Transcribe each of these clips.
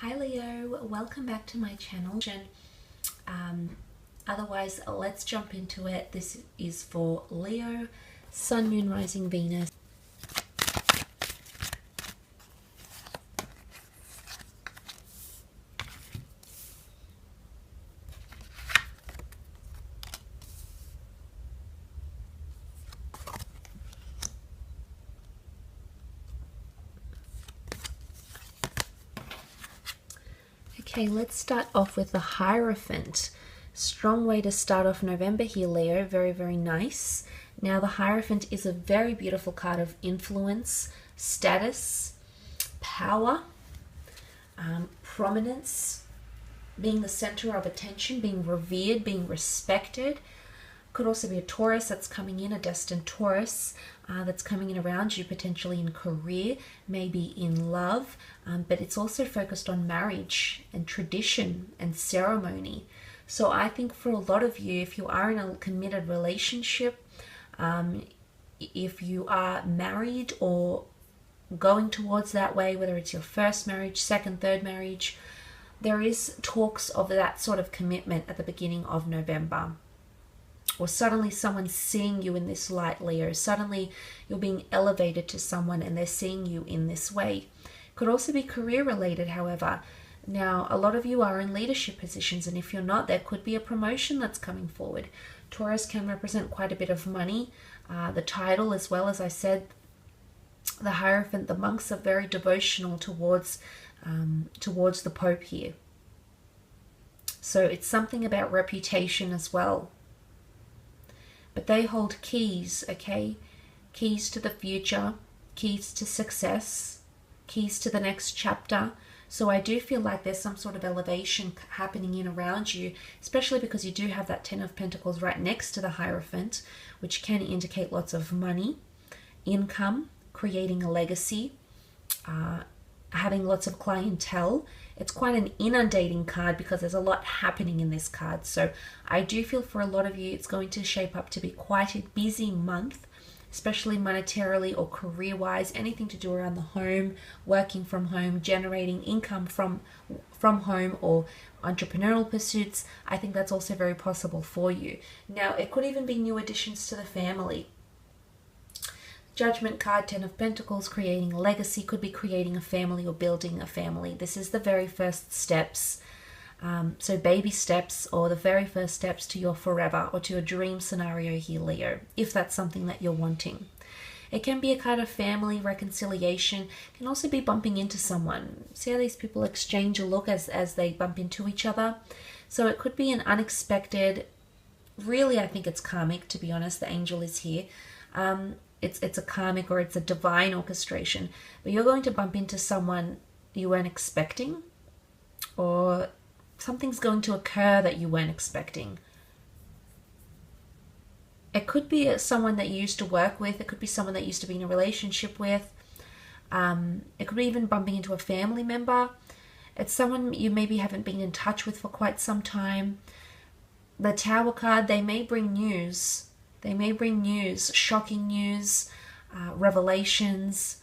Hi Leo, welcome back to my channel. Otherwise, let's jump into it. This is for Leo, Sun, Moon, Rising, Venus. Okay, let's start off with the Hierophant. Strong way to start off November here, Leo. Very, very nice. Now, the Hierophant is a very beautiful card of influence, status, power, prominence, being the center of attention, being revered, being respected. Could also be a Taurus that's coming in, a destined Taurus that's coming in around you, potentially in career, maybe in love, but it's also focused on marriage and tradition and ceremony. So I think for a lot of you, if you are in a committed relationship, if you are married or going towards that way, whether it's your first marriage, second, third marriage, there is talks of that sort of commitment at the beginning of November. Or suddenly someone's seeing you in this light, Leo. Suddenly you're being elevated to someone and they're seeing you in this way. Could also be career related, however. Now, a lot of you are in leadership positions, and if you're not, there could be a promotion that's coming forward. Taurus can represent quite a bit of money, the title, as well as I said, the Hierophant, the monks are very devotional towards the Pope here. So it's something about reputation as well. But they hold keys, okay? Keys to the future, keys to success, keys to the next chapter. So I do feel like there's some sort of elevation happening in around you, especially because you do have that Ten of Pentacles right next to the Hierophant, which can indicate lots of money, income, creating a legacy, having lots of clientele. It's quite an inundating card because there's a lot happening in this card. So I do feel for a lot of you, it's going to shape up to be quite a busy month, especially monetarily or career-wise, anything to do around the home, working from home, generating income from home, or entrepreneurial pursuits. I think that's also very possible for you. Now, it could even be new additions to the family. Judgment card, Ten of Pentacles, creating a legacy, could be creating a family or building a family. This is the very first steps. So baby steps, or the very first steps to your forever or to your dream scenario here, Leo, if that's something that you're wanting. It can be a kind of family reconciliation. It can also be bumping into someone. See how these people exchange a look as they bump into each other? So it could be an unexpected, really I think it's karmic, to be honest. The angel is here. It's a karmic or it's a divine orchestration, but you're going to bump into someone you weren't expecting, or something's going to occur that you weren't expecting. It could be someone that you used to work with. It could be someone that you used to be in a relationship with. It could be even bumping into a family member. It's someone you maybe haven't been in touch with for quite some time. The Tower card, they may bring news. They may bring news, shocking news, revelations,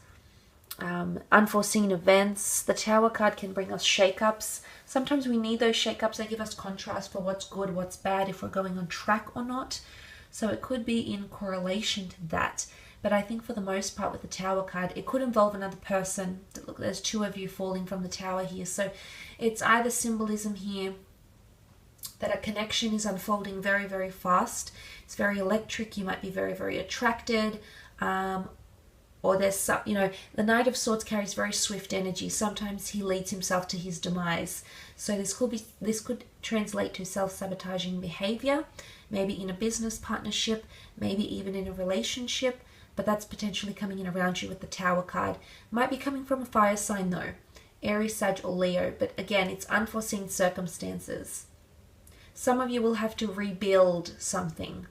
unforeseen events. The Tower card can bring us shake-ups. Sometimes we need those shake-ups. They give us contrast for what's good, what's bad, if we're going on track or not. So it could be in correlation to that. But I think for the most part with the Tower card, it could involve another person. Look, there's two of you falling from the Tower here. So it's either symbolism here that a connection is unfolding very, very fast. It's very electric. You might be very, very attracted. Or there's some, the Knight of Swords carries very swift energy. Sometimes he leads himself to his demise. So this could translate to self-sabotaging behavior, maybe in a business partnership, maybe even in a relationship. But that's potentially coming in around you with the Tower card. Might be coming from a fire sign though. Aries, Sag, or Leo. But again, it's unforeseen circumstances. Some of you will have to rebuild something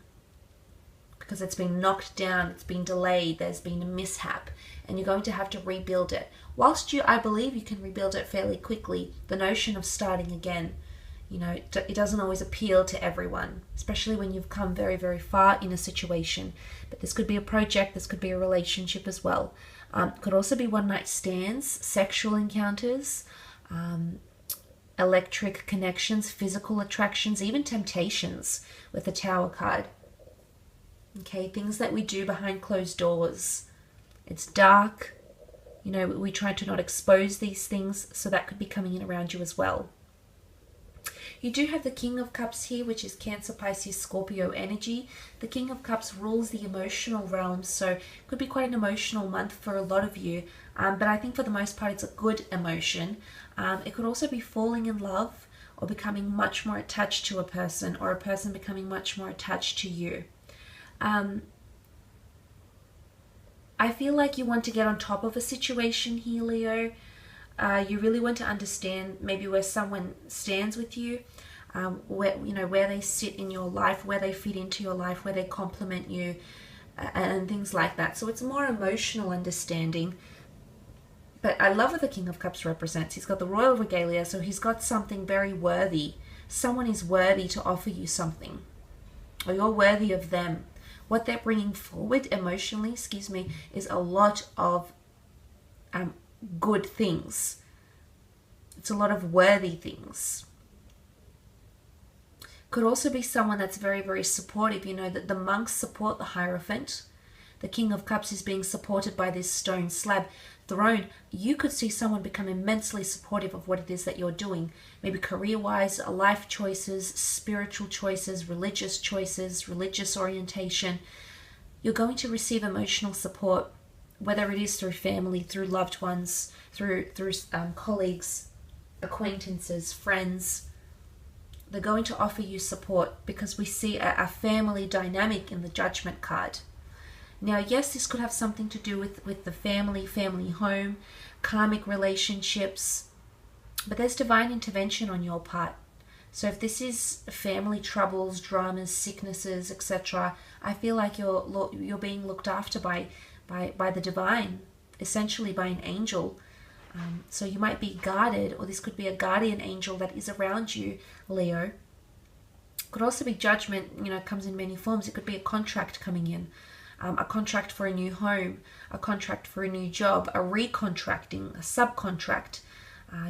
because it's been knocked down, it's been delayed, there's been a mishap, and you're going to have to rebuild it. Whilst I believe you can rebuild it fairly quickly, the notion of starting again, it doesn't always appeal to everyone, especially when you've come very, very far in a situation. But this could be a project, this could be a relationship as well. Could also be one-night stands, sexual encounters, electric connections, physical attractions, even temptations with the Tower card. Okay, things that we do behind closed doors. It's dark. You know, we try to not expose these things, so that could be coming in around you as well. You do have the King of Cups here, which is Cancer, Pisces, Scorpio energy. The King of Cups rules the emotional realm, so it could be quite an emotional month for a lot of you. But I think for the most part, it's a good emotion. It could also be falling in love or becoming much more attached to a person, or a person becoming much more attached to you. I feel like you want to get on top of a situation here, Leo. You really want to understand maybe where someone stands with you, where they sit in your life, where they fit into your life, where they complement you, and things like that. So it's more emotional understanding. But I love what the King of Cups represents. He's got the royal regalia, so he's got something very worthy. Someone is worthy to offer you something, or you're worthy of them. What they're bringing forward emotionally, is a lot of good things. It's a lot of worthy things. Could also be someone that's very, very supportive. You know, that the monks support the Hierophant. The King of Cups is being supported by this stone slab throne. You could see someone become immensely supportive of what it is that you're doing. Maybe career-wise, life choices, spiritual choices, religious orientation. You're going to receive emotional support, whether it is through family, through loved ones, through colleagues, acquaintances, friends. They're going to offer you support because we see a family dynamic in the Judgment card. Now, yes, this could have something to do with the family home, karmic relationships, but there's divine intervention on your part. So if this is family troubles, dramas, sicknesses, etc., I feel like you're being looked after by the divine, essentially by an angel. So you might be guarded, or this could be a guardian angel that is around you, Leo. Could also be judgment, comes in many forms. It could be a contract coming in, a contract for a new home, a contract for a new job, a recontracting, a subcontract.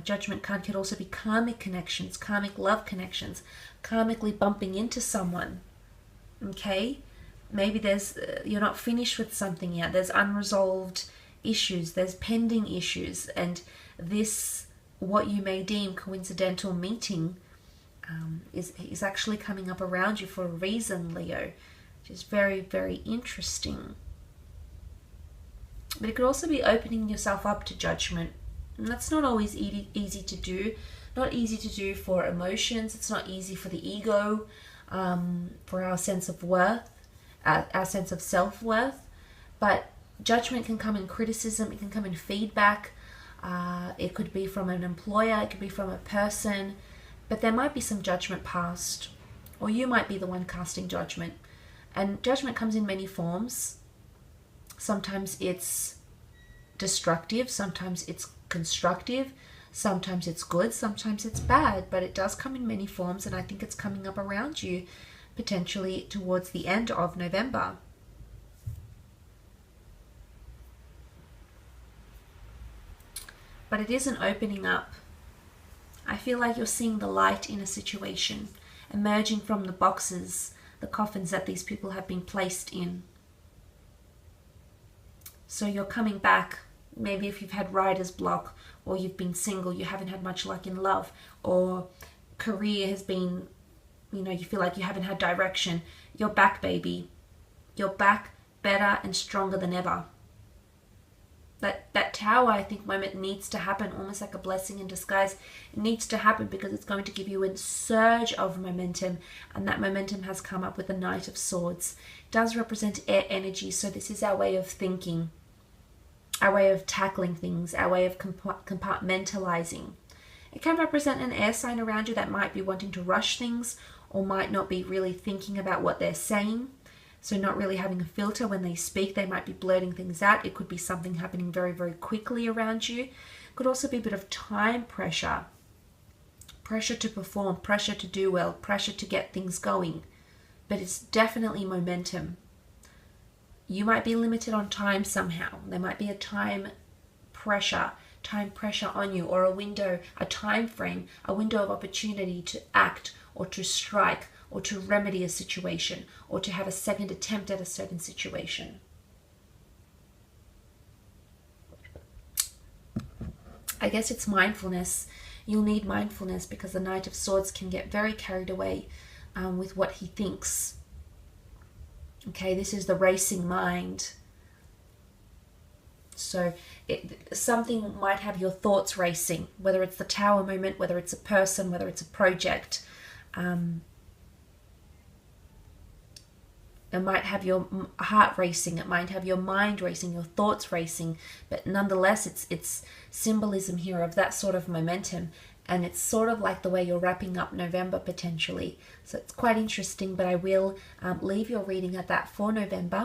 Judgment card could also be karmic connections, karmic love connections, karmically bumping into someone. Okay? Maybe you're not finished with something yet. There's unresolved issues, there's pending issues, and this, what you may deem coincidental meeting, is actually coming up around you for a reason, Leo, which is very, very interesting. But it could also be opening yourself up to judgment, and that's not always easy to do. Not easy to do for emotions. It's not easy for the ego, for our sense of worth, our sense of self-worth. But judgment can come in criticism, it can come in feedback, it could be from an employer, it could be from a person, but there might be some judgment passed, or you might be the one casting judgment. And judgment comes in many forms. Sometimes it's destructive, sometimes it's constructive, sometimes it's good, sometimes it's bad, but it does come in many forms, and I think it's coming up around you potentially towards the end of November. But it isn't opening up. I feel like you're seeing the light in a situation, emerging from the boxes, the coffins that these people have been placed in. So you're coming back. Maybe if you've had writer's block, or you've been single, you haven't had much luck in love, or career has been, you feel like you haven't had direction. You're back, baby. You're back better and stronger than ever. That tower, I think, moment needs to happen, almost like a blessing in disguise. It needs to happen because it's going to give you a surge of momentum, and that momentum has come up with the Knight of Swords. It does represent air energy, so this is our way of thinking, our way of tackling things, our way of compartmentalizing. It can represent an air sign around you that might be wanting to rush things, or might not be really thinking about what they're saying. So not really having a filter when they speak. They might be blurting things out. It could be something happening very, very quickly around you. It could also be a bit of time pressure. Pressure to perform, pressure to do well, pressure to get things going. But it's definitely momentum. You might be limited on time somehow. There might be a time pressure time pressure on you, or a window, a time frame, a window of opportunity to act or to strike or to remedy a situation or to have a second attempt at a certain situation. I guess it's mindfulness. You'll need mindfulness because the Knight of Swords can get very carried away with what he thinks. Okay, this is the racing mind. So something might have your thoughts racing, whether it's the Tower moment, whether it's a person, whether it's a project. It might have your heart racing, it might have your mind racing, your thoughts racing, but nonetheless it's symbolism here of that sort of momentum, and it's sort of like the way you're wrapping up November potentially. So it's quite interesting, but I will leave your reading at that for November.